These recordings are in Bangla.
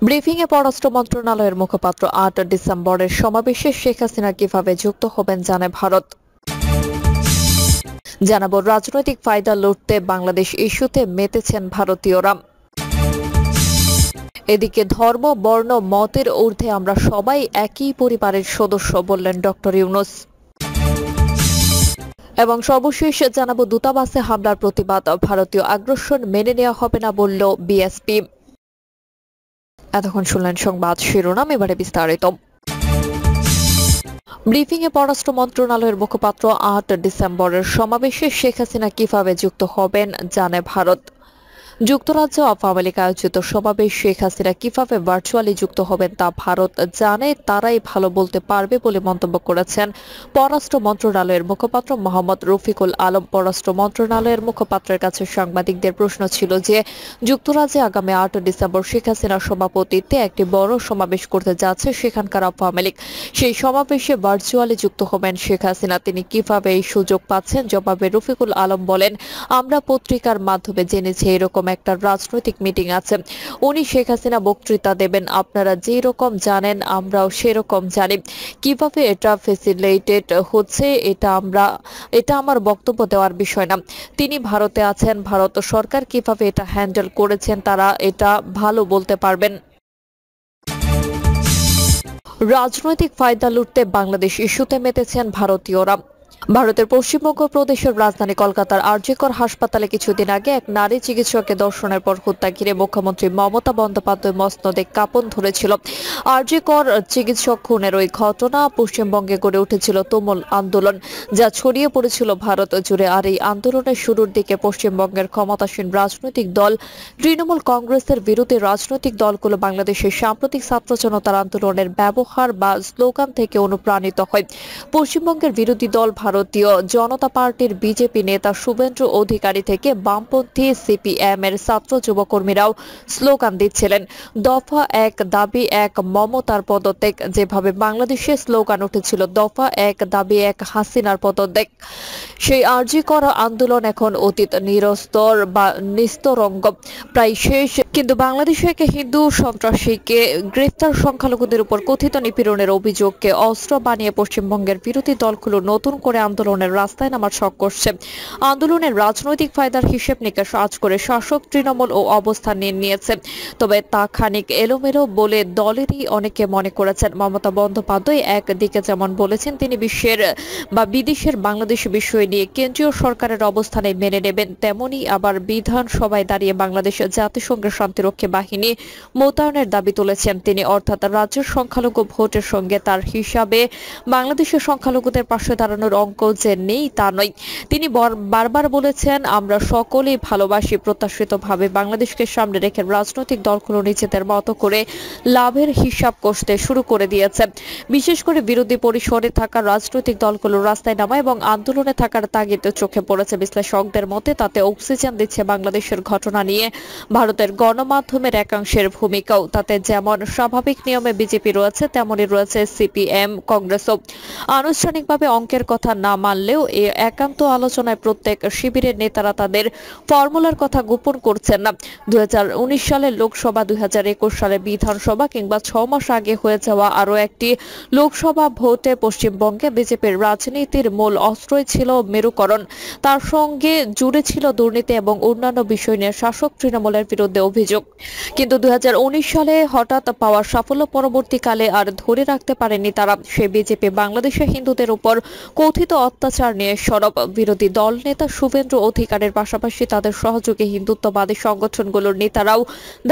ব্রিফিংয়ে পররাষ্ট্র মন্ত্রণালয়ের মুখপাত্র ৮ ডিসেম্বরের সমাবেশে শেখ হাসিনা কিভাবে যুক্ত হবেন জানে ভারত। জানাবো রাজনৈতিক ফায়দা লুটতে বাংলাদেশ ইস্যুতে মেতেছেন ভারতীয়রা। এদিকে ধর্ম, বর্ণ, মতের ঊর্ধ্বে আমরা সবাই একই পরিবারের সদস্য বললেন ডক্টর ইউনূস। এবং সর্বশেষ জানাবো দূতাবাসে হামলার প্রতিবাদ, ভারতীয় আগ্রাসন মেনে নেওয়া হবে না বলল বিএসপি। এতক্ষণ শুনলেন সংবাদ শিরোনাম, এবারে বিস্তারিত। ব্রিফিংয়ে পররাষ্ট্র মন্ত্রণালয়ের মুখপাত্র ৮ ডিসেম্বরের সমাবেশে শেখ হাসিনা কিভাবে যুক্ত হবেন জানে ভারত। যুক্তরাজ্য অব আমেরিকা আয়োজিত সমাবেশ শেখ হাসিনা কিভাবে ভার্চুয়ালি যুক্ত হবেন তা ভারত জানে, তারাই ভালো বলতে পারবে বলে মন্তব্য করেছেন পররাষ্ট্র মন্ত্রণালয়ের মুখপাত্র মোহাম্মদ রফিকুল আলম। পররাষ্ট্র মন্ত্রণালয়ের মুখপাত্রের কাছে সাংবাদিকদের প্রশ্ন ছিল যে যুক্তরাজ্যে আগামী ৮ ডিসেম্বর শেখ হাসিনার সভাপতিত্বে একটি বড় সমাবেশ করতে যাচ্ছে সেখানকার আওয়ামী লীগ। সেই সমাবেশে ভার্চুয়ালি যুক্ত হবেন শেখ হাসিনা, তিনি কিভাবে এই সুযোগ পাচ্ছেন? জবাবে রফিকুল আলম বলেন, আমরা পত্রিকার মাধ্যমে জেনেছি এরকম একটা রাজনৈতিক মিটিং আছে, উনি শেখ হাসিনা বক্তৃতা দেবেন, আপনারা যেই রকম জানেন আমরাও সেরকম জানি। কিভাবে এটা ফেসিলিটেট হচ্ছে এটা আমার বক্তব্য দেওয়ার বিষয় না। তিনি ভারতে আছেন, ভারত সরকার কিভাবে এটা হ্যান্ডেল করেছেন তারা এটা ভালো বলতে পারবেন। রাজনৈতিক ফায়দা লুটতে বাংলাদেশ ইস্যুতে মেতেছেন ভারতীয়রা। ভারতের পশ্চিমবঙ্গ প্রদেশের রাজধানী কলকাতার আরজিকর হাসপাতালে কিছুদিন আগে এক নারী চিকিৎসককে ধর্ষণের পর হত্যা ঘিরে মুখ্যমন্ত্রী মমতা বন্দ্যোপাধ্যায় মসনদে কাঁপন ধরেছিল। আরজিকর চিকিৎসক খুনের ওই ঘটনা পশ্চিমবঙ্গে গড়ে উঠেছিল তুমুল আন্দোলন, যা ছড়িয়ে পড়েছিল ভারত জুড়ে। আর এই আন্দোলনের শুরুর দিকে পশ্চিমবঙ্গের ক্ষমতাসীন রাজনৈতিক দল তৃণমূল কংগ্রেসের বিরোধী রাজনৈতিক দলগুলো বাংলাদেশের সাম্প্রতিক ছাত্র জনতার আন্দোলনের ব্যবহার বা স্লোগান থেকে অনুপ্রাণিত হয়। পশ্চিমবঙ্গের বিরোধী দল ভারতীয় জনতা পার্টির বিজেপি নেতা শুভেন্দু অধিকারী থেকে বামপন্থী সিপিএম এর ছাত্র যুবকর্মীরাও স্লোগান দিচ্ছিলেন, দফা এক, দাবি এক, মমতার পদত্যাগ। যেভাবে বাংলাদেশে স্লোগান উঠেছিল দফা এক, দাবি এক, হাসিনার পদত্যাগ। সেই আর্জি করা আন্দোলন এখন অতীত নিস্তরঙ্গ প্রায় শেষ। কিন্তু বাংলাদেশে এক হিন্দু সন্ত্রাসীকে গ্রেফতার, সংখ্যালঘুদের উপর কথিত নিপীড়নের অভিযোগকে অস্ত্র বানিয়ে পশ্চিমবঙ্গের বিরোধী দলগুলো নতুন করে আন্দোলনের রাস্তায় নামার শখ করছে। আন্দোলনের রাজনৈতিক ফায়দার হিসেব নিকাশ আজ করে শাসক তৃণমূল ও অবস্থান নিয়েছে, তবে তা খানিক এলোমেলো বলে দলেরই অনেকে মনে করেছেন। মমতা বন্দ্যোপাধ্যায় একদিকে যেমন বলেছেন তিনি বিশ্বের বা বিদেশের বাংলাদেশ বিষয় নিয়ে কেন্দ্রীয় সরকারের অবস্থানে মেনে নেবেন, তেমনি আবার বিধানসভায় দাঁড়িয়ে বাংলাদেশের জাতিসংঘের শান্তিরক্ষী বাহিনী মোতায়েনের দাবি তুলেছেন তিনি। অর্থাৎ রাজ্যের সংখ্যালঘু ভোটের সঙ্গে তার হিসাবে বাংলাদেশের সংখ্যালঘুদের পাশে দাঁড়ানোর অঙ্ক যে নেই তা নয়। তিনি বারবার বলেছেন, আমরা সকলেই ভালোবাসি। প্রত্যাশিতভাবে বাংলাদেশকে সামনে রেখে রাজনৈতিক দলগুলো নিজেদের মতো করে লাভের হিসাব কষতে শুরু করে দিয়েছে। বিশেষ করে বিরোধী পরিসরে থাকা রাজনৈতিক দলগুলো রাস্তায় নামা এবং আন্দোলনে থাকার তাগিদ চোখে পড়েছে বিশ্লেষকদের মতে। তাতে অক্সিজেন দিচ্ছে বাংলাদেশের ঘটনা নিয়ে ভারতের গণমাধ্যমের একাংশের ভূমিকাও। তাতে যেমন স্বাভাবিক নিয়মে বিজেপি রয়েছে, তেমনই রয়েছে সিপিএম, কংগ্রেসও। আনুষ্ঠানিকভাবে অঙ্কের কথা না মানলেও একান্ত আলোচনায় প্রত্যেক শিবিরের নেতারা তাদের ফর্মুলার কথা গোপন করছেন না। 2019 সালের লোকসভা, 2021 সালে বিধানসভা কিংবা 6 মাস আগে হয়ে যাওয়া আরো একটি লোকসভা ভোটে পশ্চিমবঙ্গে বিজেপির রাজনীতির মূল অস্ত্রই ছিল মেরুকরণ। তার সঙ্গে জুড়ে ছিল দুর্নীতি এবং অন্যান্য বিষয় নিয়ে শাসক তৃণমূলের বিরুদ্ধে অভিযোগ। কিন্তু 2019 সালে হঠাৎ পাওয়া সাফল্য পরবর্তীকালে আর ধরে রাখতে পারেনি তারা। সে বিজেপি বাংলাদেশে হিন্দুদের উপর কথিত অত্যাচার নিয়ে সরব। বিরোধী দল নেতা শুভেন্দু অধিকারের পাশাপাশি তাদের সহযোগী হিন্দুত্ববাদী সংগঠনগুলোর নেতারাও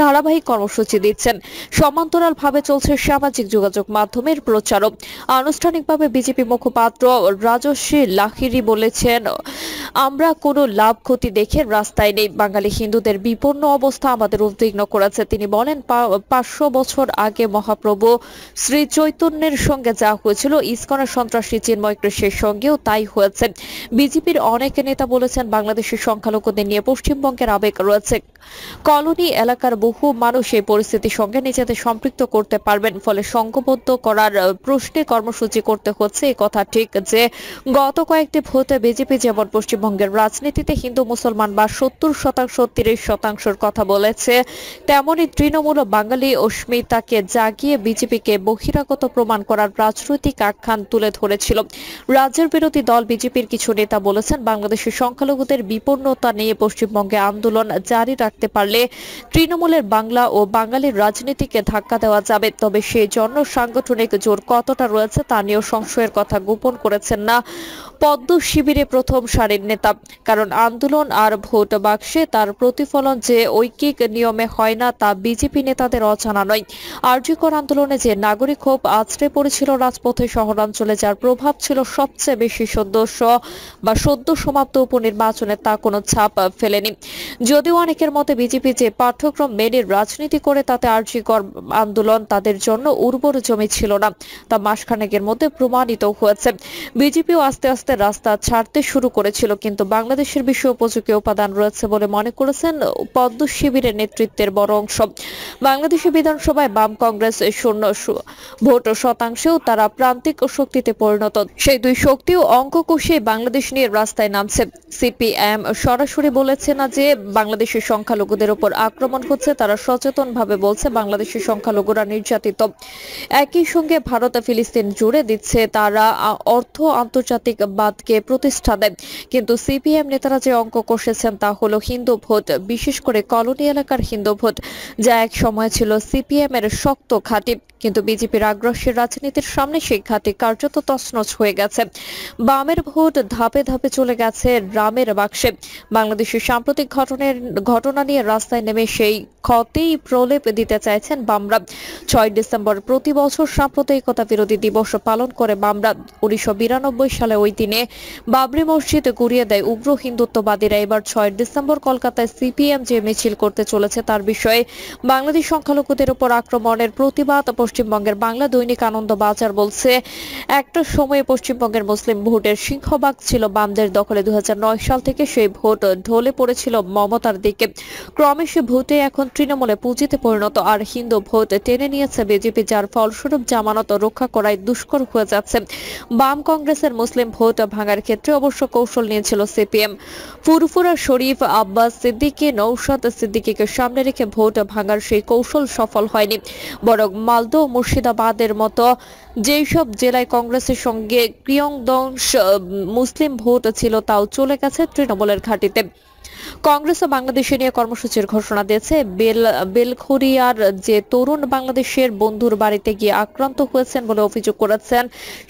ধারাবাহিক কর্মসূচি দিচ্ছেন। সমান্তরালভাবে চলছে সামাজিক যোগাযোগ মাধ্যমের প্রচারও। আনুষ্ঠানিকভাবে বিজেপি মুখপাত্র রাজশ্রী লাহিড়ী বলেছেন, আমরা কোনো লাভ ক্ষতি দেখে রাস্তায় নেই। বাঙালি হিন্দুদের বিপন্ন অবস্থা আমাদের উদ্বিগ্ন করেছে। তিনি বলেন, 500 বছর আগে মহাপ্রভু শ্রী চৈতন্যের সঙ্গে যা হয়েছিল, ইসকনের সন্ত্রাসী চিন্ময় কৃষ্ণের সঙ্গেও তাই হয়েছে। বিজেপির অনেক নেতা বলেছেন, বাংলাদেশের সংখ্যালঘুদের নিয়ে পশ্চিমবঙ্গের আবেগ রয়েছে। কলোনি এলাকার বহু মানুষ এই পরিস্থিতির সঙ্গে নিজেদের সম্পৃক্ত করতে পারবেন। ফলে সংঘবদ্ধ করার প্রশ্নে কর্মসূচি করতে হচ্ছে। এই কথা ঠিক যে গত কয়েকটি ভোটে বিজেপি যেমন পশ্চিমবঙ্গের রাজনীতিতে হিন্দু মুসলমান বা 70% 30%-র কথা বলেছে, হয়েছে, তেমনি তৃণমূল বাঙালি অস্মিতাকে জাগিয়ে বিজেপিকে বহিরাগত প্রমাণ করার রাজনৈতিক আখ্যান তুলে ধরেছিল। রাজ্যের বিরোধী দল বিজেপির কিছু নেতা বলেছেন, বাংলাদেশের সংখ্যালঘুদের বিপন্নতা নিয়ে পশ্চিমবঙ্গে আন্দোলন জারি রাখতে পারলে তৃণমূলের বাংলা ও বাঙালির রাজনীতিকে ধাক্কা দেওয়া যাবে। তবে সেই জন্য সাংগঠনিক জোর কতটা রয়েছে তা নিয়েও সংশয়ের কথা গোপন করেছেন না পদ্ম শিবিরে প্রথম সারির নেতা। কারণ আন্দোলন আর ভোট বাক্সে তার প্রতিফলন যে ঐকিক নিয়মে হয় না তা বিজেপি নেতাদের অজানা নয়। আরজিকর আন্দোলনে যে নাগরিক ক্ষোভ আছড়ে পড়েছিল রাজপথে, শহরাঞ্চলে যার প্রভাব ছিল সবচেয়ে বেশি, সদ্য সমাপ্ত উপনির্বাচনে তা কোনো ছাপ ফেলেনি। যদিও অনেকের মতে বিজেপি যে পাঠ্যক্রম মেনে রাজনীতি করে তাতে আরজিকর আন্দোলন তাদের জন্য উর্বর জমি ছিল না, তা মাসখানেকের মধ্যে প্রমাণিত হয়েছে। বিজেপিও আস্তে আস্তে রাস্তা ছাড়তে শুরু করেছিল, কিন্তু বাংলাদেশের বিষয়ে উপযোগী উপাদান রয়েছে বলে মনে করেছেন পদ্ম শিবিরের নেতৃত্বের বড় অংশ। বাংলাদেশের বিধানসভায় বাম কংগ্রেস শূন্য ভোট শতাংশেও তারা প্রান্তিক শক্তিতে পরিণত। সেই দুই শক্তিও অঙ্ক কষিয়ে বাংলাদেশ নিয়ে রাস্তায় নামছে। সিপিএম সরাসরি বলেছে না যে বাংলাদেশের সংখ্যালঘুদের উপর আক্রমণ হচ্ছে, তারা সচেতন ভাবে বলছে বাংলাদেশের সংখ্যালঘুরা নির্যাতিত। একই সঙ্গে ভারত ফিলিস্তিন জুড়ে দিচ্ছে তারা অর্থ আন্তর্জাতিকবাদকে প্রতিষ্ঠা দেয়। কিন্তু সিপিএম নেতারা যে অঙ্ক কষেছেন তা হলো হিন্দু ভোট, বিশেষ করে কলোনি এলাকার হিন্দু ভোট, যা এক সময় ছিল সিপিএম এর শক্ত ঘাঁটি। কিন্তু বিজেপির আগ্রাসী রাজনীতির সামনে সেই ঘাঁটি কার্যত তছনছ হয়ে গেছে। বামের ভোট ধাপে ধাপে চলে গেছে রামের বাক্সে। বাংলাদেশের সাম্প্রতিক ঘটনা নিয়ে রাস্তায় নেমে সেই ক্ষতেই প্রলেপ দিতে চাইছেন বামরা। 6 ডিসেম্বর প্রতি বছর সাম্প্রদায়িকতা বিরোধী দিবস পালন করে বামরা। 1992 সালে ওই দিনে বাবরি মসজিদ গুড়িয়ে দেয় উগ্র হিন্দুত্ববাদীরা। এবার 6 ডিসেম্বর কলকাতায় সিপিএম যে মিছিল করতে চলেছে তার বিষয়ে বাংলাদেশ সংখ্যালঘুদের উপর আক্রমণের প্রতিবাদ পশ্চিমবঙ্গের বাংলা দৈনিক আনন্দ বাজার বলছে, একটা সময়ে পশ্চিমবঙ্গের মুসলিম ভোটের সিংহভাগ ছিল বামদের দখলে। 2009 সাল থেকে সেই ভোট ঢলে পড়েছিল মমতার দিকে। ক্রমে সে ভোটে এখন তৃণমূলে পুঁজিতে পরিণত, আর হিন্দু ভোট টেনে নিয়েছে বিজেপি, যার ফলস্বরূপ জামানত রক্ষা করাই দুষ্কর হয়ে যাচ্ছে। বাম কংগ্রেসের মুসলিম ভোট ভাঙার ক্ষেত্রে অবশ্য কৌশল নিয়েছিল সিপিএম। ফুরফুরা শরীফ, আব্বাস সিদ্দিকী, নৌশাদ সিদ্দিকীকে সামনে রেখে ভোট ভাঙার সেই কৌশল সফল হয়নি, বরং মালদহ, মুর্শিদাবাদের মতো যেসব জেলায় কংগ্রেসের সঙ্গে ক্রিয়ংদংশ মুসলিম ভোট ছিল তাও চলে গেছে তৃণমূলের ঘাঁটিতে। কংগ্রেসও বাংলাদেশে নিয়ে কর্মসূচির ঘোষণা দিয়েছে। বেলঘরিয়ার যে তরুণ বাংলাদেশের বন্ধুর বাড়িতে গিয়ে আক্রান্ত হয়েছেন বলে অভিযোগ করেছেন,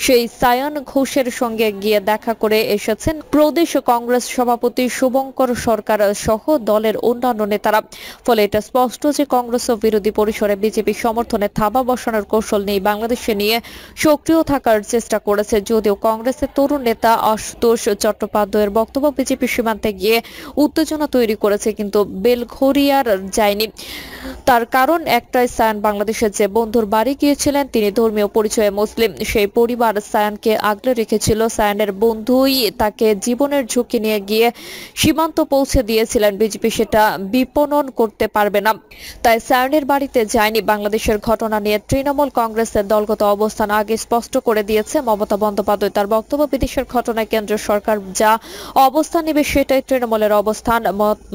সেই সায়ন ঘোষের সঙ্গে গিয়ে দেখা করে এসেছেন প্রদেশ কংগ্রেস সভাপতি শুভঙ্কর সরকার সহ দলের অন্যান্য নেতারা। ফলে এটা স্পষ্ট যে কংগ্রেস ও বিরোধী পরিসরে বিজেপি সমর্থনে থাবা বসানোর কৌশল নেই, বাংলাদেশে নিয়ে সক্রিয় থাকার চেষ্টা করেছে। যদিও কংগ্রেসের তরুণ নেতা আশুতোষ চট্টোপাধ্যায়ের বক্তব্য বিজেপি সীমান্তে গিয়ে উত্তেজনা তৈরি করেছে, কিন্তু বেলঘরিয়ার যায়নি। তার কারণ একটাই, সায়ান বাংলাদেশের যে বন্ধুর বাড়ি গিয়েছিলেন তিনি ধর্মীয় পরিচয়ে মুসলিম। সেই পরিবার সায়ানকে আগলে রেখেছিল। সায়ানের বন্ধুই তাকে জীবনের ঝুঁকি নিয়ে গিয়ে সীমান্ত পৌঁছে দিয়েছিলেন। বিজেপি সেটা বিপণন করতে পারবে না, তাই সায়ানের বাড়িতে যায়নি। বাংলাদেশের ঘটনা নিয়ে তৃণমূল কংগ্রেসের দলগত অবস্থান আগে স্পষ্ট করে দিয়েছে মমতা বন্দ্যোপাধ্যায়। তার বক্তব্য, বিদেশের ঘটনায় কেন্দ্রীয় সরকার যা অবস্থান নেবে সেটাই তৃণমূলের অবস্থান।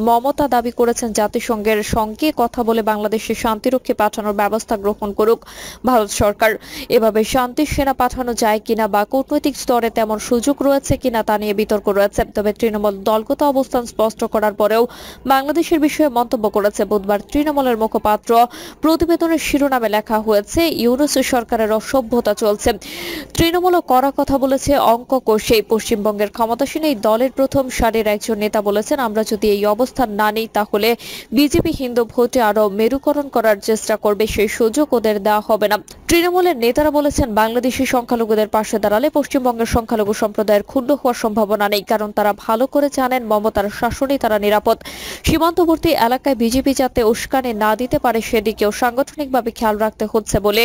মমতা দাবি করেছেন জাতিসংঘের সঙ্গে কথা বলে বাংলাদেশে শান্তিরক্ষী পাঠানোর ব্যবস্থা গ্রহণ করুক ভারত সরকার। এভাবে শান্তি সেনা পাঠানো যায় কিনা বা কূটনৈতিক স্তরে তেমন সুযোগ রয়েছে কিনা তা নিয়ে বিতর্ক রয়েছে। তবে তৃণমূল দলগত অবস্থান স্পষ্ট করার পরেও বাংলাদেশের বিষয়ে মন্তব্য করেছে। বুধবার তৃণমূলের মুখপাত্র প্রতিবেদনের শিরোনামে লেখা হয়েছে, ইউনূস সরকারের অসভ্যতা চলছে। তৃণমূল কড়া কথা বলেছে, অঙ্ক কষেই। পশ্চিমবঙ্গের ক্ষমতাসীন এই দলের প্রথম সারির একজন নেতা বলেছেন, আমরা যদি এই অবস্থান না নেই তাহলে বিজেপি হিন্দু ভোটে আরো মেরুকরণ করার চেষ্টা করবে, সেই সুযোগ ওদের দেওয়া হবে না। তৃণমূলের নেতারা বলেছেন, বাংলাদেশি সংখ্যালঘুদের পাশে দাঁড়ালে পশ্চিমবঙ্গের সংখ্যালঘু সম্প্রদায়ের ক্ষুণ্ণ হওয়ার সম্ভাবনা নেই, কারণ তারা ভালো করে জানেন মমতার শাসনে তারা নিরাপদ। সীমান্তবর্তী এলাকায় বিজেপি যাতে উস্কানি না দিতে পারে সেদিকেও সাংগঠনিকভাবে খেয়াল রাখতে হচ্ছে বলে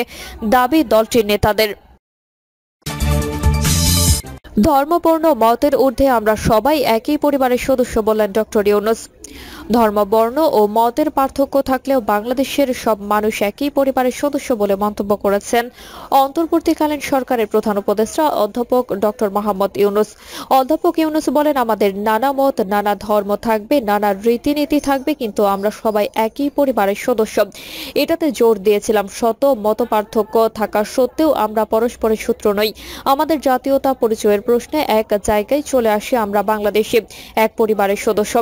দাবি দলটির নেতাদের। ধর্মবর্ণ মতের ঊর্ধ্বে আমরা সবাই একই পরিবারের সদস্য, বললেন ডক্টর ইউনূস। ধর্ম, বর্ণ ও মতের পার্থক্য থাকলেও বাংলাদেশের সব মানুষ একই পরিবারের সদস্য বলে মন্তব্য করেছেন অন্তর্বর্তীকালীন সরকারের প্রধান উপদেষ্টা অধ্যাপক ডক্টর মোহাম্মদ ইউনূস। অধ্যাপক ইউনূস বলেন, আমাদের নানা মত, নানা ধর্ম থাকবে, নানা রীতিনীতি থাকবে, কিন্তু আমরা সবাই একই পরিবারের সদস্য। এটাতে জোর দিয়েছিলাম। শত মত পার্থক্য থাকা সত্ত্বেও আমরা পরস্পরের শত্রু নই। আমাদের জাতীয়তা পরিচয়ের প্রশ্নে এক জায়গায় চলে আসি, আমরা বাংলাদেশে এক পরিবারের সদস্য।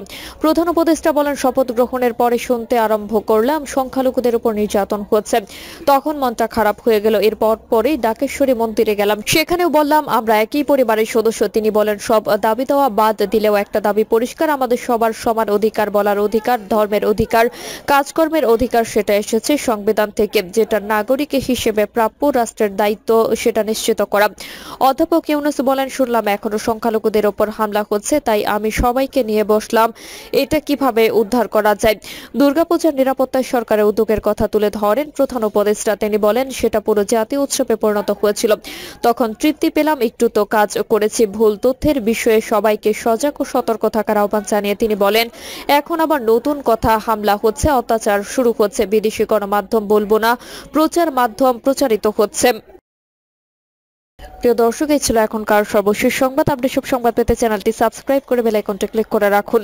প্রধান উপদেষ্টা বলেন, শপথ গ্রহণের পরে শুনতে আরম্ভ করলাম সংখ্যালঘুদের উপর নির্যাতন হচ্ছে। তখন মনটা খারাপ হয়ে গেল। এরপর পরেই ডাকেশ্বরী মন্দিরে গেলাম, সেখানেও বললাম আমরা একই পরিবারের সদস্য। তিনি বলেন, সব দাবি দেওয়া বাদ দিলেও একটা দাবি পরিষ্কার, আমাদের সবার সমান অধিকার, বলার অধিকার, ধর্মের অধিকার, কাজকর্মের অধিকার। সেটা এসেছে সংবিধান থেকে, যেটা নাগরিক হিসেবে প্রাপ্য, রাষ্ট্রের দায়িত্ব সেটা নিশ্চিত করা। অধ্যাপক ইউনূস বলেন, শুনলাম এখনো সংখ্যালঘুদের উপর হামলা হচ্ছে, তাই আমি সবাইকে নিয়ে বসলাম এটা কিভাবে উদ্ধার করা যায়। দুর্গাপূজার নিরাপত্তায় সরকারের উদ্যোগের কথা তুলে ধরেন প্রধান উপদেষ্টা। তিনি বলেন, সেটা পুরো জাতীয় উৎসবে পরিণত হয়েছিল, তখন তৃপ্তি পেলাম। একটু তো কাজ করেছি। ভুল তথ্যের বিষয়ে সবাইকে সজাগ ও সতর্ক থাকার আহ্বান জানিয়ে তিনি বলেন, এখন আবার নতুন কথা, হামলা হচ্ছে, অত্যাচার শুরু হচ্ছে। বিদেশি গণমাধ্যম বলবো না, প্রচার মাধ্যম প্রচারিত হচ্ছে। প্রিয় দর্শক, এই ছিল এখনকার সর্বশেষ সংবাদ। আপনি সব সংবাদ পেতে চ্যানেলটি সাবস্ক্রাইব করে বেল আইকনটি ক্লিক করে রাখুন।